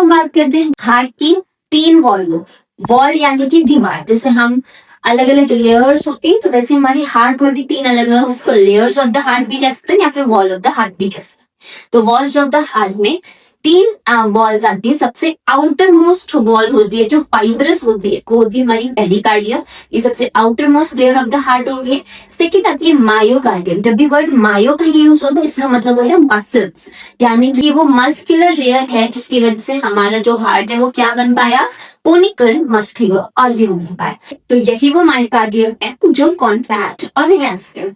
हम बात करते हैं हार्ट की 3 वॉल को। वॉल यानी कि दीवार, जैसे हम अलग अलग लेयर्स होती है तो वैसे हमारी हार्ट में भी 3 अलग अलग, उसको लेयर्स ऑफ द हार्ट भी कह सकते हैं या फिर वॉल ऑफ द हार्ट भी कह सकते हैं। तो वॉल्स ऑफ द हार्ट में 3 वॉल्स आती है। सबसे आउटर मोस्ट वॉल होती है जो फाइब्रस होती है, वो होती है हमारी पेरिकार्डियम, ये सबसे outer most layer of the heart होती है। सेकेंड आती है मायोकार्डियम। जब भी वर्ड मायो का यूज होता है इसका मतलब होता है मसल्स, यानी कि वो मस्कुलर लेयर है जिसकी वजह से हमारा जो हार्ट है वो क्या बन पाया, कोनिकल मस्कुलर ऑर्गन बन पाया। तो यही वो मायोकार्डियम है जो कॉन्ट्रैक्ट और रिलैक्स कर।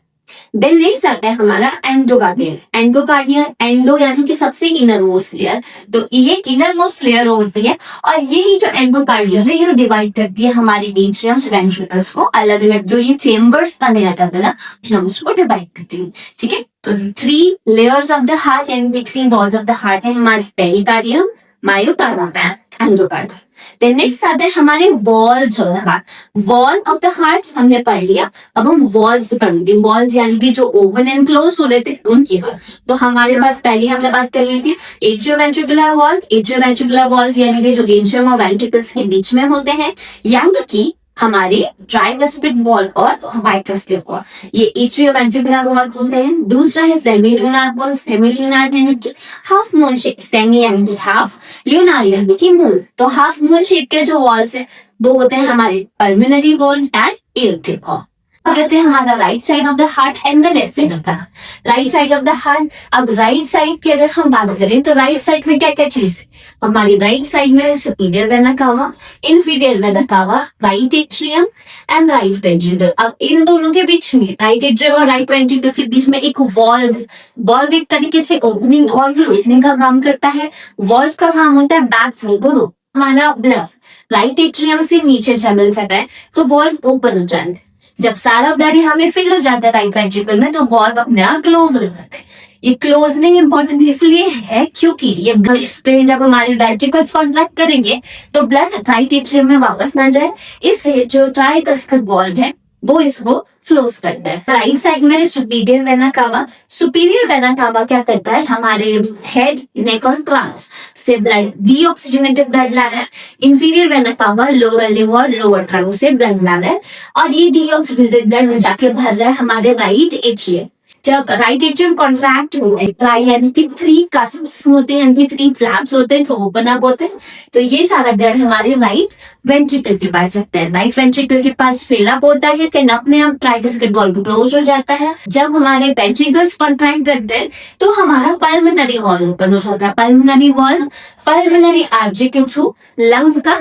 देन नेक्स्ट आता है हमारा एंडोकार्डियम। एंडोकार्डियम, एंडो यानी कि सबसे इनर मोस्ट लेयर, तो ये इनर मोस्ट लेयर होती है और यही जो एंडोकार्डियम है ये डिवाइड करती है हमारी एट्रियम्स वेंट्रिकल्स को अलग अलग, जो ये चेम्बर्स का नहीं आता था ना उसको डिवाइड करती है। ठीक है, तो 3 layers of the heart and 3 walls of the heart है हमारी pericardium, myocardium, endocardium. Then next आते हैं हमारे walls of the heart. Wall of the heart हमने पढ़ लिया, अब हम वॉल्स पढ़ेंगे। वॉल्स यानी कि जो ओपन एंड क्लोज हो रहे थे उनकी बात। तो हमारे पास पहले हमने बात कर ली थी एट्रियोवेंट्रिकुलर वॉल। एट्रियोवेंट्रिकुलर वॉल यानी कि जो एट्रियम और वेंट्रिकल्स के बीच में होते हैं, यानी कि हमारे ट्राइवेस्पिड वॉल और बाइकस्पिड वॉल, ये एट्रियोवेंट्रिकुलर वॉल होते हैं। दूसरा है सेमील्यूनार वॉल। सेमील्यूनार यानी कि हाफ मून शेप, सेमी यानी कि हाफ, ल्यूनार यानी कि मून। तो हाफ मून शेप के जो वॉल्स है वो होते हैं हमारे pulmonary wall and aortic wall. कहते हैं हमारा right side of the heart and the left side of the heart. Right side of the heart, अब राइट साइड की अगर हम बात करें तो राइट साइड में क्या क्या चीज है, हमारी राइट साइड में superior vena cava, inferior vena cava, right atrium and right ventricle. अब इन दोनों के बीच में, राइट एट्रियम और राइट वेंट्रिकल के बीच में एक वॉल्व एक तरीके से ओपनिंग और क्लोजनिंग का काम करता है। वॉल्व का काम होता है बैक फ्लो को रोक। हमारा ब्लड राइट एट्रियम से नीचे ट्रेवल कर रहा है तो वॉल्व ओपन हो जाता है। जब सारा ब्लड यहाँ में फिल हो जाता है राइट वेंट्रिकल में तो वॉल्व अपने आप क्लोज हो जाता है। ये क्लोजनिंग इंपॉर्टेंट इसलिए है क्योंकि ये ब्लड जब हमारे वेंट्रिकल्स कॉन्ट्रैक्ट करेंगे तो ब्लड राइट एट्रियम में वापस ना जाए, इसलिए जो ट्राइकस्कल वॉल्व है वो इसको क्लोज करता है। राइट साइड में superior vena cava. Superior vena cava क्या करता है, हमारे हेड, नेक और ट्रांस से ब्लड डीऑक्सीजनेटेड ब्लड ला रहा है। Inferior vena cava lower liver और लोअर ट्रंक से ब्लड ला रहा है और ये डीऑक्सीजनेटेड ब्लड जाके भर रहा है हमारे राइट एट्रियम। जब राइट एट्रियम कॉन्ट्रैक्ट हो यानी कि 3 कस्प्स होते हैं, यानी कि 3 फ्लैप्स होते हैं जो ओपन अप होते हैं, तो ये सारा ब्लड हमारे राइट वेंट्रिकल के पास जाता है। राइट वेंट्रिकल के पास फिल अप होता है कि अपने आप ट्राइकस्पिड वॉल्व क्लोज हो जाता है। जब हमारे वेंट्रिकल्स कॉन्ट्रैक्ट करते हैं तो हमारा पल्मोनरी वॉल्व ओपन हो जाता है। पल्मोनरी वॉल्व पल्मोनरी आर्टरी के थ्रू लंग्स का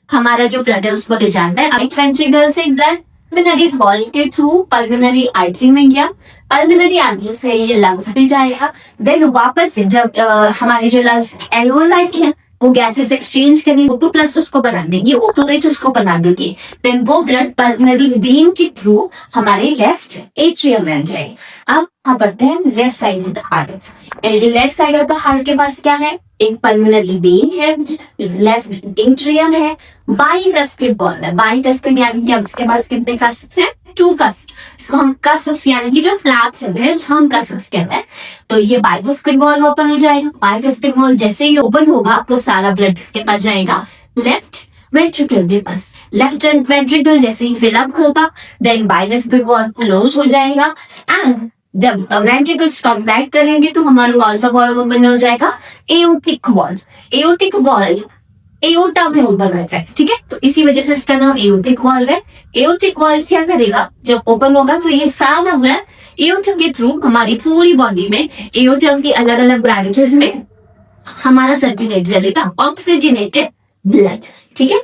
हमारा जो ब्लड है उसको ले जाता है। राइट वेंट्रिकल से ब्लड पल्मोनरी वॉल्व के थ्रू पल्मोनरी आर्टरी में गया, पल्मोनरी आर्टरी से ये लंग्स पे जाएगा। देन वापस से जब हमारे जो लंग्स एल्वोलाई है वो गैसेस एक्सचेंज करेंगे, O2+ उसको बना देंगे, O2 उसको बना देंगे। देन वो ब्लड पल्मोनरी वेन के थ्रू हमारे लेफ्ट एट्रियम में जाएगा। अब हम बढ़ते हैं left side of the heart. Left side of the heart के पास क्या है, एक पल्मोनरी वेन है, लेफ्ट एट्रियम है, बाइकस्पिड वॉल्व है। बाइकस्पिड यानी कि इसके पास कितने कस्प हैं, 2 कस्प। इसको हम कस्प यानी कि जो फ्लैप्स है हम कस्प कहते हैं। तो ये बाइकस्पिड वॉल्व ओपन हो जाएगा। बाइकस्पिड वॉल्व जैसे ही ओपन होगा तो सारा ब्लड इसके पास जाएगा लेफ्ट वेंट्रिकल के पास। लेफ्ट वेंट्रिकल जैसे ही फिल अप होगा देन बाइकस्पिड वॉल्व क्लोज हो जाएगा एंड जब वेंट्रिकल्स कॉन्ट्रैक्ट करेंगे तो हमारा वॉल्स ऑफ वॉल्व ओपन हो जाएगा aortic valve. Aortic valve aorta में ओपन होता है, ठीक है, तो इसी वजह से इसका नाम एओर्टिक वॉल्व है। एओर्टिक वॉल्व क्या करेगा, जब ओपन होगा तो ये सारा ब्लड एओर्टा के थ्रू हमारी पूरी बॉडी में एओर्टा की अलग अलग ब्रांचेस में हमारा सर्कुलेट करेगा ऑक्सीजनेटेड ब्लड। ठीक है।